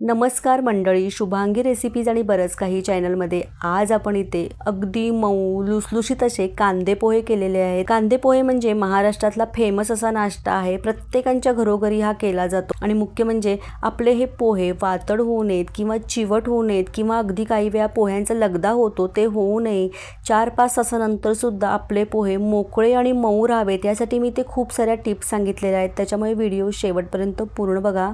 नमस्कार मंडळी, शुभांगी रेसिपीज आणि बरंच काही चॅनलमध्ये आज आपण इथे अगदी मऊ लुसलुशीत असे कांदे पोहे केलेले आहेत। कांदे पोहे म्हणजे महाराष्ट्रातला फेमस असा नाश्ता आहे। प्रत्येकाच्या घरोघरी हा केला जातो आणि मुख्य म्हणजे आपले हे पोहे वातड होऊ नयेत किंवा चिवट होऊ नयेत किंवा अगदी काही वेळा पोह्यांचा लगदा होतो ते होऊ नये। 4-5 तासानंतर सुद्धा आपले पोहे मोकळे आणि मऊ राहावेत यासाठी मी ते खूप साऱ्या टिप्स सांगितलेल्या आहेत, त्याच्यामुळे व्हिडिओ शेवटपर्यंत पूर्ण बघा।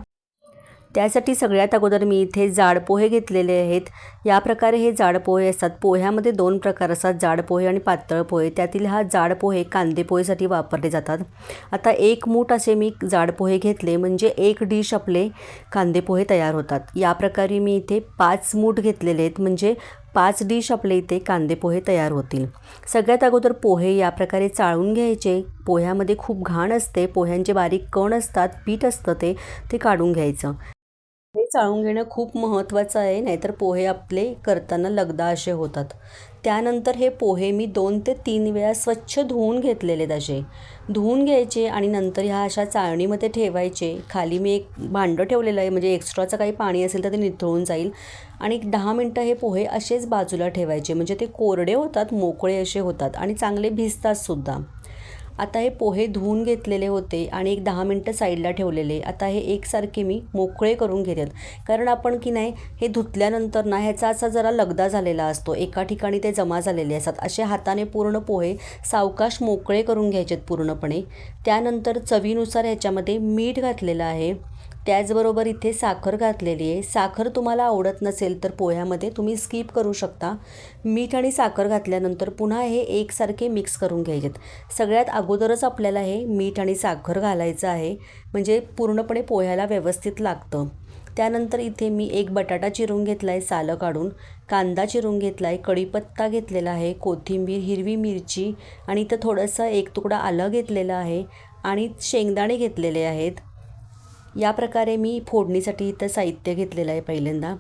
त्यासाठी सगळ्यात अगोदर मी इथे जाड पोहे घेतलेले आहेत। या प्रकारे हे जाड पोहे असतात। पोह्यामध्ये 2 प्रकार असतात, जाड पोहे आणि पातळ पोहे। त्यातील हा जाड पोहे कांदे पोहेसाठी वापरले जातात। आता 1 मूठ असे मी जाड पोहे घेतले म्हणजे 1 डिश आपले कांदे पोहे तयार होतात। या प्रकारे मी इथे 5 मूठ घेतलेले आहेत म्हणजे 5 डिश आपले इथे कांदे पोहे तयार होतील। सगळ्यात अगोदर पोहे या प्रकारे चाळून घ्यायचे। पोह्यामध्ये खूप घाण असते, पोह्यांचे बारीक कण असतात, पीठ असतं ते काढून घ्यायचं। हे चाळून घेणं खूप महत्त्वाचं आहे, नाहीतर पोहे आपले करताना लगदा असे होतात। त्यानंतर हे पोहे मी 2 ते 3 वेळा स्वच्छ धुवून घेतलेले असे धुवून घ्यायचे आणि नंतर ह्या अशा चाळणीमध्ये ठेवायचे। खाली मी एक भांडं ठेवलेलं आहे म्हणजे एक्स्ट्राचं काही पाणी असेल तर ते निथळून जाईल आणि 10 मिनटं हे पोहे असेच बाजूला ठेवायचे म्हणजे ते कोरडे होतात, मोकळे असे होतात आणि चांगले भिजतात सुद्धा। आता हे पोहे धुवून घेतलेले होते आणि एक 10 मिनटं साईडला ठेवलेले। आता हे एकसारखे मी मोकळे करून घेतात, कारण आपण की नाही हे धुतल्यानंतर ना ह्याचा असा जरा लगदा झालेला असतो, एका ठिकाणी ते जमा झालेले असतात। असे हाताने पूर्ण पोहे सावकाश मोकळे करून घ्यायचेत पूर्णपणे। त्यानंतर चवीनुसार ह्याच्यामध्ये मीठ घातलेलं आहे, त्याचबरोबर इथे साखर घातलेली आहे। साखर तुम्हाला आवडत नसेल तर पोह्यामध्ये तुम्ही स्किप करू शकता। मीठ आणि साखर घातल्यानंतर पुन्हा हे एकसारखे मिक्स करून घ्यायचेत। सगळ्यात अगोदरच आपल्याला हे मीठ आणि साखर घालायचं आहे म्हणजे पूर्णपणे पोह्याला व्यवस्थित लागतं। त्यानंतर इथे मी एक बटाटा चिरून घेतला आहे सालं काढून, कांदा चिरून घेतला आहे, कढीपत्ता घेतलेला आहे, कोथिंबीर, हिरवी मिरची आणि इथं थोडंसं 1 तुकडा आलं घेतलेलं आहे आणि शेंगदाणे घेतलेले आहेत। या प्रकारे मी फोडणीसाठी इथं साहित्य घेतलेलं आहे पहिल्यांदा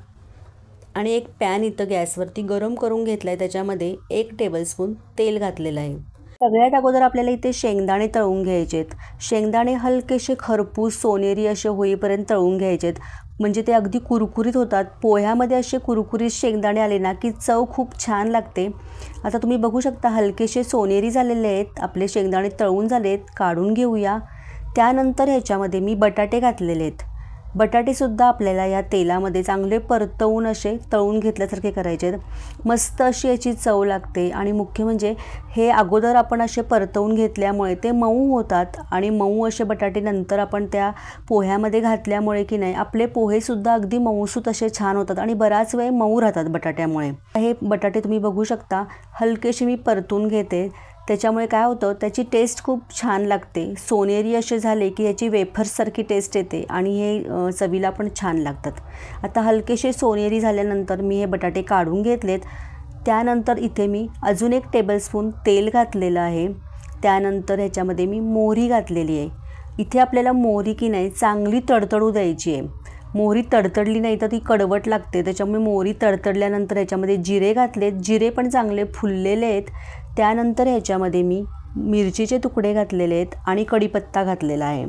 आणि एक पॅन इथं गॅसवरती गरम करून घेतला आहे, त्याच्यामध्ये 1 टेबलस्पून तेल घातलेलं आहे। सगळ्यात अगोदर आपल्याला इथे शेंगदाणे तळून घ्यायचेत। शेंगदाणे हलकेसे खरपूस सोनेरी असे होईपर्यंत तळून घ्यायचेत म्हणजे ते अगदी कुरकुरीत होतात। पोह्यामध्ये असे कुरकुरीत शेंगदाणे आले ना की चव खूप छान लागते। आता तुम्ही बघू शकता हलकेसे सोनेरी झालेले आहेत आपले शेंगदाणे, तळून झालेत, काढून घेऊया। त्यानंतर ह्याच्यामध्ये मी बटाटे घातलेले आहेत। बटाटेसुद्धा आपल्याला या तेलामध्ये चांगले परतवून असे तळून घेतल्यासारखे करायचे आहेत। मस्त अशी याची चव लागते आणि मुख्य म्हणजे हे अगोदर आपण असे परतवून घेतल्यामुळे ते मऊ होतात आणि मऊ असे बटाटे नंतर आपण त्या पोह्यामध्ये घातल्यामुळे की नाही आपले पोहेसुद्धा अगदी मऊसूत असे छान होतात आणि बराच वेळ मऊ राहतात बटाट्यामुळे। हे बटाटे तुम्ही बघू शकता हलकेसे मी परतून घेते, त्याच्यामुळे काय होतं त्याची टेस्ट खूप छान लागते। सोनेरी असे झाले की याची वेफर्ससारखी टेस्ट येते आणि हे चवीला पण छान लागतात। आता हलकेसे सोनेरी झाल्यानंतर मी हे बटाटे काढून घेतलेत। त्यानंतर इथे मी अजून 1 टेबलस्पून तेल घातलेलं आहे। त्यानंतर ह्याच्यामध्ये मी मोहरी घातलेली आहे। इथे आपल्याला मोहरी की नाही चांगली तडतडू द्यायची आहे। मोहरी तडतडली नाही तर ती कडवट लागते, त्याच्यामुळे मोहरी तडतडल्यानंतर ह्याच्यामध्ये जिरे घातलेत, जिरे पण चांगले फुललेले आहेत। त्यानंतर ह्याच्यामध्ये मी मिरचीचे तुकडे घातलेले आहेत आणि कढीपत्ता घातलेला आहे।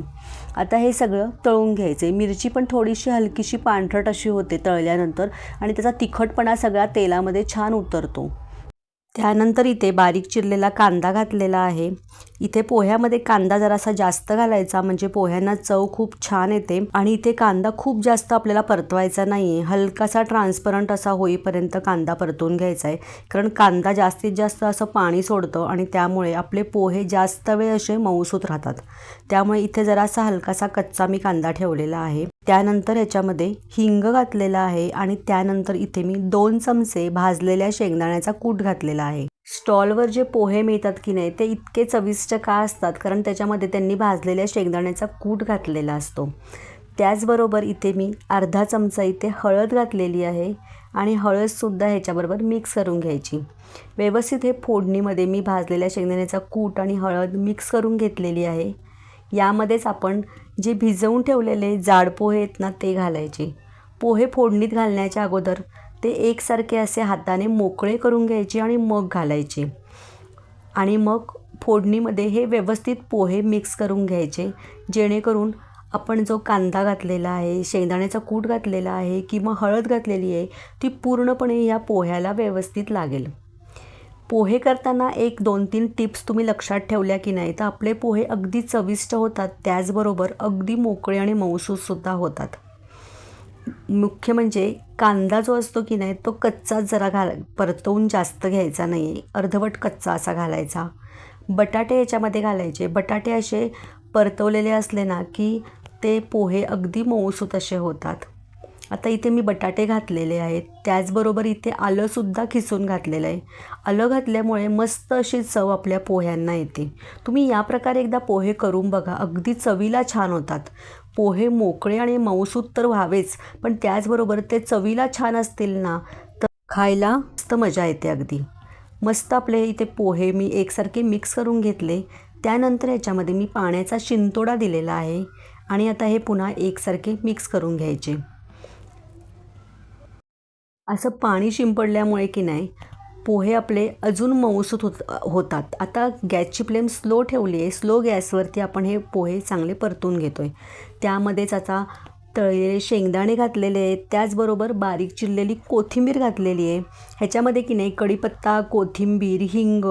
आता हे सगळं तळून घ्यायचे। मिरची पण थोडीशी हलकीशी पांढरट अशी होते तळल्यानंतर आणि त्याचा तिखटपणा सगळा तेलामध्ये छान उतरतो। त्यानंतर इथे बारीक चिरलेला कांदा घातलेला आहे। इथे पोह्यामध्ये कांदा जरासा जास्त घालायचा म्हणजे पोह्यांना चव खूप छान येते आणि इथे कांदा खूप जास्त आपल्याला परतवायचा नाही आहे, हलकासा ट्रान्सपरंट असा होईपर्यंत कांदा परतवून घ्यायचा आहे, कारण कांदा जास्तीत जास्त असं पाणी सोडतं आणि त्यामुळे आपले पोहे जास्त वेळ असे मऊसूत राहतात। त्यामुळे इथे जरासा हलकासा कच्चा मी कांदा ठेवलेला आहे। त्यानंतर याच्यामध्ये हिंग घातलेला आहे आणि त्यानंतर इथे मी 2 चमचे भाजलेल्या शेंगदाण्याचा कूट घातलेला आहे। स्टॉलवर जे पोहे मिळतात की नाही ते इतके चविष्ट का असतात, कारण त्याच्यामध्ये त्यांनी भाजलेल्या शेंगदाण्याचा कूट घातलेला असतो। त्याचबरोबर इथे मी अर्धा चमचा इथे हळद घातलेली आहे आणि हळदसुद्धा ह्याच्याबरोबर मिक्स करून घ्यायची। व्यवस्थित हे फोडणीमध्ये मी भाजलेल्या शेंगदाण्याचा कूट आणि हळद मिक्स करून घेतलेली आहे। यामध्येच आपण जे भिजवून ठेवलेले जाड पोहे आहेत ना ते घालायचे। पोहे फोडणीत घालण्याच्या अगोदर ते एकसारखे असे हाताने मोकळे करून घ्यायचे आणि मग घालायचे आणि मग फोडणीमध्ये हे व्यवस्थित पोहे मिक्स करून घ्यायचे, जेणेकरून आपण जो कांदा घातलेला आहे, शेंगदाण्याचा कूट घातलेला आहे किंवा हळद घातलेली आहे, ती पूर्णपणे या पोह्याला व्यवस्थित लागेल. पोहे करताना 1-2-3 टिप्स तुम्ही लक्षात ठेवल्या की नाही तर आपले पोहे अगदी चविष्ट होतात, त्याचबरोबर अगदी मोकळे आणि मऊसूतसुद्धा होतात. मुख्य म्हणजे कांदा जो असतो की नाही तो कच्चाच जरा परतवून जास्त घ्यायचा नाही, अर्धवट कच्चा असा घालायचा. बटाटे याच्यामध्ये घालायचे. बटाटे असे परतवलेले असले ना की ते पोहे अगदी मऊसूत असे होतात. आता इथे मी बटाटे घातलेले आहेत, त्याचबरोबर इथे आलंसुद्धा खिसून घातलेलं आहे. आलं घातल्यामुळे मस्त अशी चव आपल्या पोह्यांना येते. तुम्ही या प्रकारे एकदा पोहे करून बघा, अगदी चवीला छान होतात. पोहे मोकळे आणि मऊसूत तर व्हावेच, पण त्याचबरोबर ते चवीला छान असतील ना तर खायला मस्त मजा येते अगदी. मस्त आपले इथे पोहे मी एकसारखे मिक्स करून घेतले. त्यानंतर याच्यामध्ये मी पाण्याचा शिंतोडा दिलेला आहे आणि आता हे पुन्हा एकसारखे मिक्स करून घ्यायचे. असं पाणी शिंपडल्यामुळे की नाही पोहे आपले अजून मऊसूत होतात. आता गॅसची फ्लेम स्लो ठेवली आहे. स्लो गॅसवरती आपण हे पोहे चांगले परतून घेतो आहे. त्यामध्येच आता तळलेले शेंगदाणे घातलेले आहेत, त्याचबरोबर बारीक चिरलेली कोथिंबीर घातलेली आहे. ह्याच्यामध्ये की नाही कढीपत्ता, कोथिंबीर, हिंग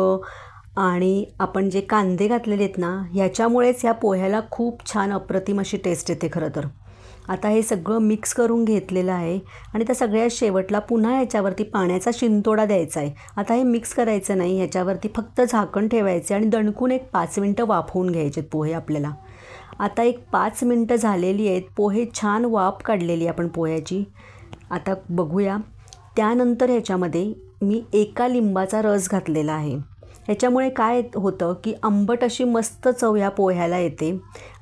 आणि आपण जे कांदे घातलेले आहेत ना ह्याच्यामुळेच ह्या पोह्याला खूप छान अप्रतिम अशी टेस्ट येते खरं तर. आता हे सगळं मिक्स करून घेतलेलं आहे आणि त्या सगळ्या शेवटला पुन्हा ह्याच्यावरती पाण्याचा शिंतोडा द्यायचा आहे. आता हे मिक्स करायचं नाही, ह्याच्यावरती फक्त झाकण ठेवायचे आणि दणकून एक 5 मिनटं वाफवून घ्यायचे पोहे आपल्याला. आता एक 5 मिनटं झालेली आहेत. पोहे छान वाफ काढलेली आपण पोह्याची. आता बघूया. त्यानंतर ह्याच्यामध्ये मी 1 लिंबाचा रस घातलेला आहे. ह्याच्यामुळे काय होतं की आंबट अशी मस्त चव ह्या पोह्याला येते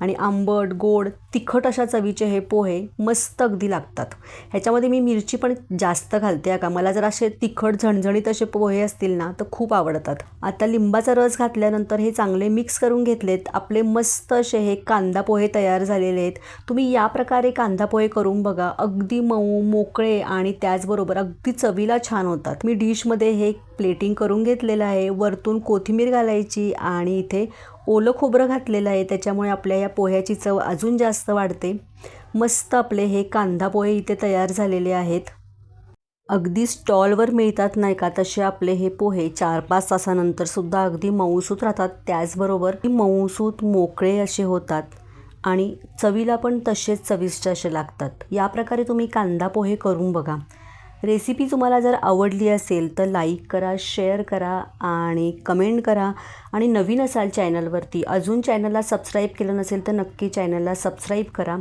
आणि आंबट, गोड, तिखट अशा चवीचे हे पोहे मस्त अगदी लागतात. ह्याच्यामध्ये मी मिरची पण जास्त घालते का, मला जर असे तिखट झणझणीत असे पोहे असतील ना तर खूप आवडतात. आता लिंबाचा रस घातल्यानंतर हे चांगले मिक्स करून घेतलेत. आपले मस्त असे हे कांदा पोहे तयार झालेले आहेत. तुम्ही या प्रकारे कांदा पोहे करून बघा, अगदी मऊ, मोकळे आणि त्याचबरोबर अगदी चवीला छान होतात. मी डिशमध्ये हे प्लेटिंग करून घेतलेलं आहे. वरतून कोथिंबीर घालायची आणि इथे ओलं खोबरं घातलेलं आहे, त्याच्यामुळे आपल्या या पोह्याची चव अजून जास्त वाढते. मस्त आपले हे कांदा पोहे इथे तयार झालेले आहेत. अगदी स्टॉलवर मिळतात नाही का तसे आपले हे पोहे 4-5 तासानंतरसुद्धा अगदी मऊसूत राहतात. त्याचबरोबर मऊसूत मोकळे असे होतात आणि चवीला पण तसेच चविष्ट असे लागतात. या प्रकारे तुम्ही कांदा पोहे करून बघा. रेसिपी तुम्हाला जर आवडली असेल तर लाईक करा, शेअर करा आणि कमेंट करा. आणि नवीन असाल चॅनलवरती, अजून चॅनलला सबस्क्राईब केलं नसेल तर नक्की चॅनलला सबस्क्राईब करा.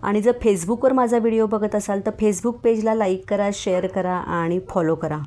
आणि जर फेसबुकवर माझा व्हिडिओ बघत असाल तर फेसबुक पेजला लाईक करा, शेअर करा आणि फॉलो करा.